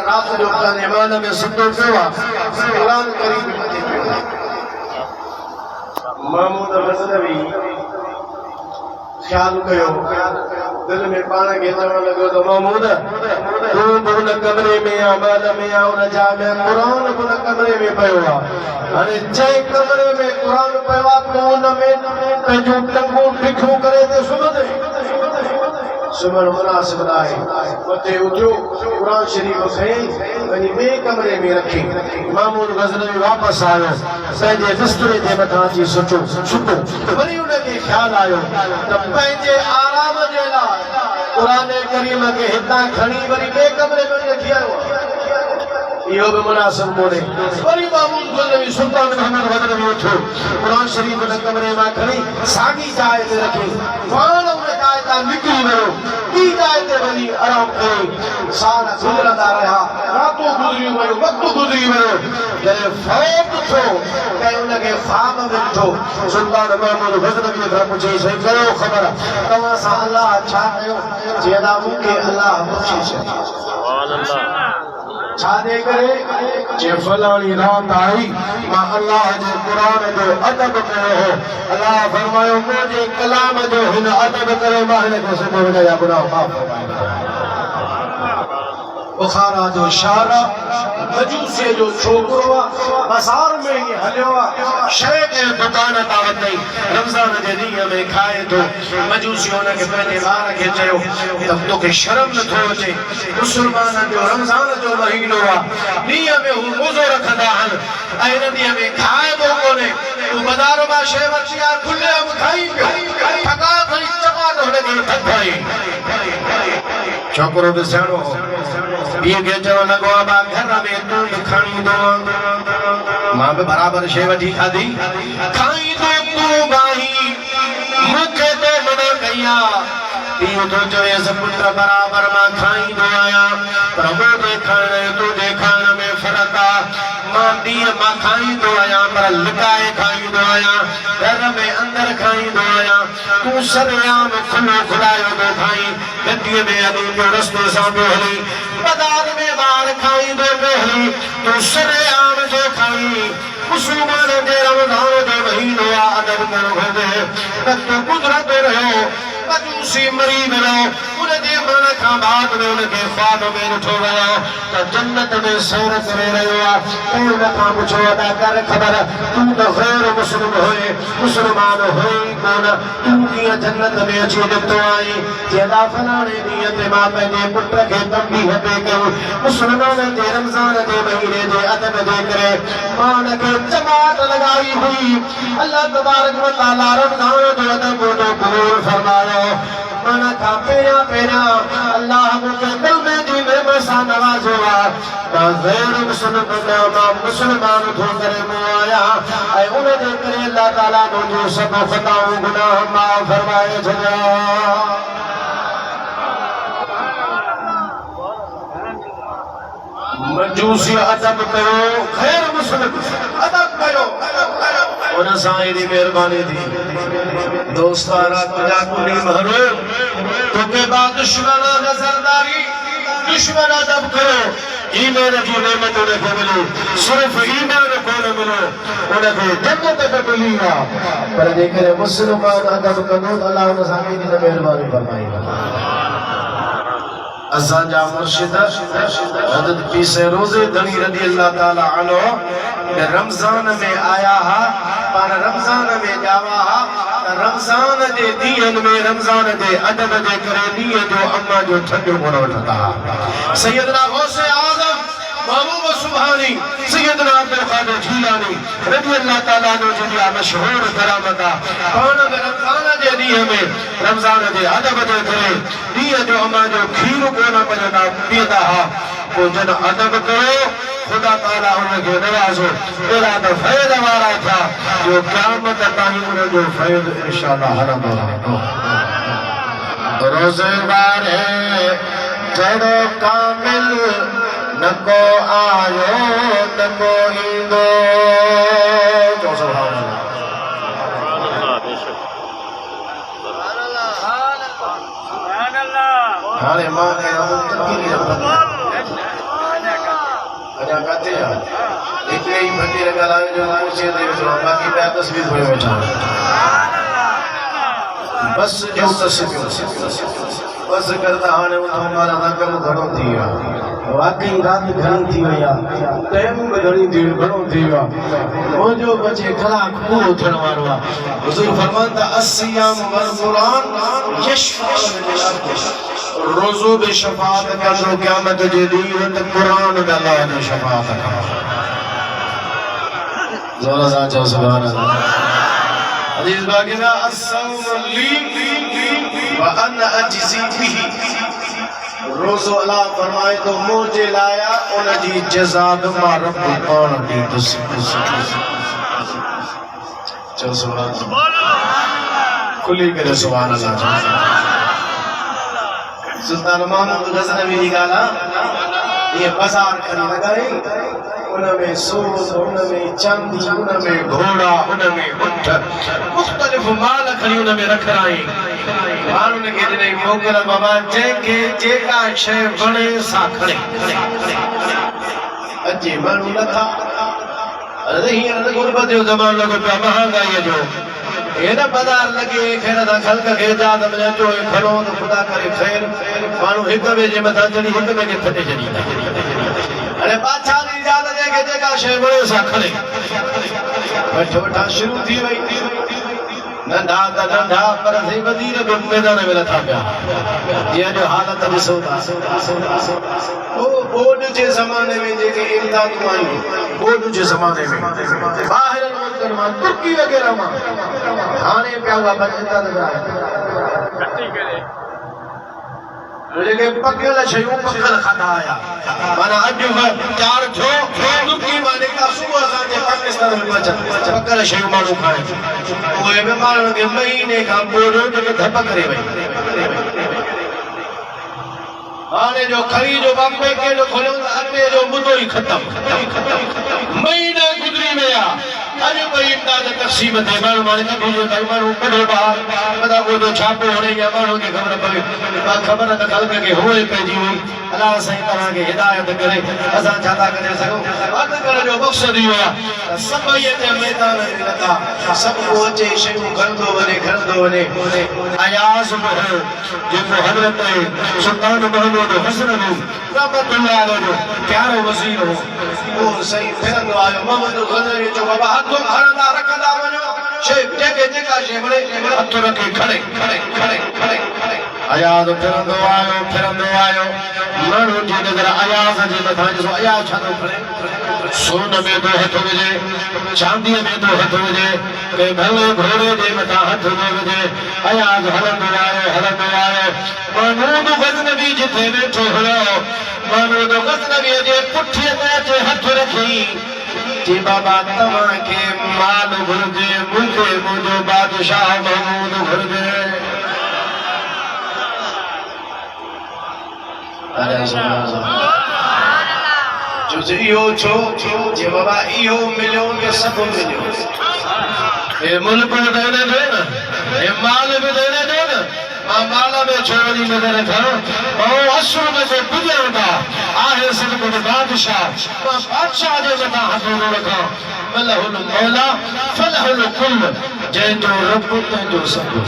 रात जो ईमान में सुंदर सेवा कुरान करीम में महमूद गज़नवी ख्याल कयो दिल में पाण खे चवण लॻो त महमूद तूं बि हुन कमरे में अमल में उन जा में क़ुरान बि हुन कमरे में पियो आहे हाणे जंहिं कमरे में क़ुरान पियो आहे तूं हुन में पंहिंजूं टंगूं टिखूं करे ते सुम्हंदे सुम्हण मुनासिब न आहे मथे उथियो क़ुरान शरीफ़ खईं वञी ॿिए कमरे में रखी महमूद गज़नवी वापसि आयो पंहिंजे बिस्तरे जे मथां अची सुठो वरी उनखे ख़्यालु आयो त पंहिंजे आराम जे लाइ क़ुरान करीम खे हितां खणी वरी ॿिए कमरे में रखी आयो इहो बि मुनासिब कोन्हे वरी महमूद गज़नवी सुल्तान महमूद गज़नवी उथियो क़ुरान शरीफ़ हुन कमरे मां खणी साॻी जाइ ते रखी पाण उन जाइ तां निकिरी वियो ॿी जाइ ते वञी आराम कई साल गुज़रंदा रहिया रातूं गुज़री वियूं वक़्तु गुज़री वियो जॾहिं फ़ौत थियो कंहिं उनखे ख़्वाब में ॾिठो सुल्तान महमूद गज़नवी खां पुछई साईं कयो ख़बर तव्हां सां अलाह छा कयो चई त मूंखे अलाह बख़्शे छॾी छा दे करे जे फलाणी रात आई मां अल्लाह जे क़ुरान जो अदब कयो हो अल्लाह फरमायो मुंहिंजे कलाम जो हिन अदब करे मां हिनखे सुबुह हिन जा गुनाह माफ़ फरमाईंदो बुखारा जो शारा मजूसी जो छोकरो बाजार में ही हलियो शइ के दुकान ता वई रमजान जे ॾींहं में खाए तो मजूसी हुनखे पंहिंजे ॿार खे चयो त तोखे शर्म नथो अचे मुस्लमान जो रमजान जो महीनो आहे ॾींहं में हू रोज़ो रखंदा आहिनि ऐं हिन ॾींहं में खाइबो कोन्हे तूं बाज़ार मां शइ वठी आ खुलियम खाई पियो थका खणी चका त हुनखे थकाई छोकिरो बि सियाणो ॿिए खे चवण लॻो आहे मां घर में तूं बि खणींदो मां बि बराबरि शइ वठी खाधी खाईंदो तूं भाई मूंखे तो मना कई आहे इहो थो चवेसि पुट बराबरि मां खाईंदो आहियां पर मूंखे खाइण तुंहिंजे खाइण में फ़र्क़ु आहे मां ॾींहं मां खाईंदो आहियां पर लिकाए खाईंदो आहियां घर में अंदरि खाईंदो आहियां तूं सरेआम खुलो खुलायो थो खाईं गड्डीअ में हली पियो रस्ते सां पियो हली बाज़ार में ॿार खाईंदो पियो हली तूं सरेआम जो खाईं मुस्लमान जे रमज़ान जो महीनो आहे अदब करणु घुरिजे वक़्तु गुज़रंदो रहियो मजूसी मरी वियो उनजे मरण खां बाद में उनखे ख्वाब में ॾिठो वियो त जन्नत में सैर करे रहियो आहे ऐं उन खां पुछो अदा कर ख़बर तूं त ग़ैर मुस्लिम हुए मुस्लमान हुए ई कोन तूं कीअं जन्नत में अची निकितो आहीं चइदा फलाणे ॾींहं ते मां पंहिंजे पुट खे तंबीह पे कयो मुस्लमान जे रमज़ान जे महीने जे अदब जे करे मां उनखे जमात लॻाई हुई अल्लाह तबारक व तआला रमज़ान जो अदब क़बूल फरमायो मन खां पहिरियां अल्लाह मूंखे दिल में जी नेमत सां नवाज़ो आहे मां ग़ैर मुस्लिम मां मुस्लमान थो करे मूं आहियां ऐं उनजे करे अल्लाह ताला मुंहिंजूं सभु ख़ताऊं गुनाह माफ़ फरमाए छॾिया मजूसी अदब कयो ग़ैर मुस्लिम अदब कयो उन सां एॾी महिरबानी थी दोस्तारा तुंहिंजा कुली महरूम तोखे बा दुश्मन नज़रदारी दुश्मन अदब कयो ईमान जी नेमत उनखे मिली सिर्फ़ ईमान कोन मिलो उनखे जन्नत बि मिली आहे पर जेकॾहिं मुस्लमान अदब कंदो त अलाह उन सां केॾी न महिरबानी फरमाईंदो असांजा मुर्शिद हज़रत पीसे रोज़े धनी रज़ी अल्लाह ताला अन्हु रमज़ान में आया हा पर रमज़ान में जावा हा रमज़ान जे ॾींहंनि में रमज़ान जे अदब जे करे ॾींहं जो अम्मा जो ठंडो कोन वठंदा सैयदना गौसे आज़म महबूब सुभानी सैयदना अब्दुल क़ादिर जीलानी रज़ी अल्लाह ताला अन्हु जी मशहूर करामत पाण रमज़ान जे ॾींहं में रमज़ान जे अदब जे करे ॾींहं जो अम्मा जो खीर कोन पीअंदा हा पोइ जन अदब कयो खुदा ताला उनखे नवाज़ो अहिड़ा त फ़ैज़ वारा थिया जो क़यामत ताईं उनजो फ़ैज़ इंशाअल्लाह हलंदो रहंदो रोज़ेदार जहिड़ो कामिल न को आयो न को ईंदो हाणे मां यही फकीर गलावे जो कुर्सी दे जो बाकी मैं तस्वीर कोई बैठा बस जो तस्वीर बस करता हाने उठो मारा ना कम घणो थी विया वाकई रात घणी थी विया टाइम घणी थी घणो थी विया मुंहिंजो बचे कलाक पूरो थियण वारो आहे हुज़ूर फरमाता अस्सियाम वल क़ुरान यशफा रोज़ो बि शफ़ाअत कंदो क़यामत जे ॾींहुं त क़ुरान बि अल्लाह जो शफ़ाअत कंदो ज़ोर सां चओ सुभान अल्लाह हदीस बाक़ी में अस्सौम ली व अना अजज़ी बिही रोज़ो अल्लाह फरमाए तो मुझे लाया उन जी जज़ा मां रब पाण ॾींदुसि चओ सुभान अल्लाह खुली करे सुभान अल्लाह सुल्तान महमूद गज़नवी जी ॻाल्हि ये बाज़ार खणी लॻाई उनमें सोन उनमें चांदी उनमें घोड़ा उनमें ऊंट मुख़्तलिफ़ माल खणी उनमें रखराई माण्हुनि खे ॾिनई मोकिल बाबा जंहिंखे जेका शइ वणे सा खणे अॼु माण्हू नथा हींअर गुरबत जो ज़मानो लॻो पियो महांगाईअ जो ये ना बाजार लगे खैर दा खल्क के इजाज़त मिले जो खड़ो तो खुदा करे खैर मानू एक वे जे मथा चढ़ी एक वे के फटे चढ़ी अरे बादशाह दी इजाज़त दे के जेका शे बड़े सा खड़े वठा शुरू थी वई नंढा पर सही वज़ीर बि मैदान में लथा पिया ये जो हालत ॾिसो था ओ बोर्ड जे ज़माने में जेके इम्तिहानूं आयूं बोर्ड जे ज़माने में ॿाहिरि मुल्कनि मां तुर्की वग़ैरह मां हाणे पिया हुआ बचतन जेके पकियल शयूं पकल खाधा आया माना अॼु चार छो तुर्की मां निकिता सुबुह असांजे पाकिस्तान में पकल शयूं माण्हू खाइनि उहे बि माण्हुनि खे महीने खां पोइ जेके धप करे वई हाणे जो खरी जो बम्बे केॾो खोलियो त अटे जो मुदो ई ख़तम महीना गुज़री विया अॼु कोई इमदाद तक़सीम थिए माण्हू हाणे न घुरिजे भई माण्हू कढो ॿाहिरि पता कोन छापो हणे या माण्हू खे ख़बर पवे ख़बर त ख़ल्क खे हुए पइजी वई अलाह साईं तव्हांखे हिदायत करे असां छा था करे सघूं अर्ज़ु करण जो मक़सदु इहो आहे त सभु जे मैदान में लॻा सभु को अचे शयूं खणंदो वञे अयास बि हो जेको हज़रत सुल्तान महमूद हसनवी रहमतुल्लाह अलैहि जो प्यारो वज़ीर हो उहो साईं फिरंदो आयो मोहम्मद गज़नवी जो बाबा हथो खणंदा रखंदा वञो शइ जेके जेका शइ वणे हथ रखे खणे अयाज़ फिरंदो आयो माण्हू जी नज़र अयाज़ जे मथां ॾिसो अयाज़ छा थो खणे सोन में तो हथ विझे चांदीअ में तो हथ विझे कंहिं भले घोड़े जे मथां हथ थो विझे अयाज़ हलंदो आयो महमूद गज़नवी जिथे वेठो हुयो महमूद गज़नवी जे पुठीअ ते अचे हथ रखी जी बाबा तव्हांखे माल घुरिजे मूंखे मुंहिंजो बादशाह महमूद घुरिजे जो इहो छो जे बाबा इहो मिलियो के सभु मिलियो हे मुल्क बि देने दे न हे माल बि देने दे न मां माल में छो वञी नज़र रखां ऐं असुर में जो पुॼां था आहे सिर्फ़ु बादशाह मां बादशाह जे मथां हथ थो रखां फलहुल मौला फलहुल कुल जंहिंजो रब तंहिंजो सभु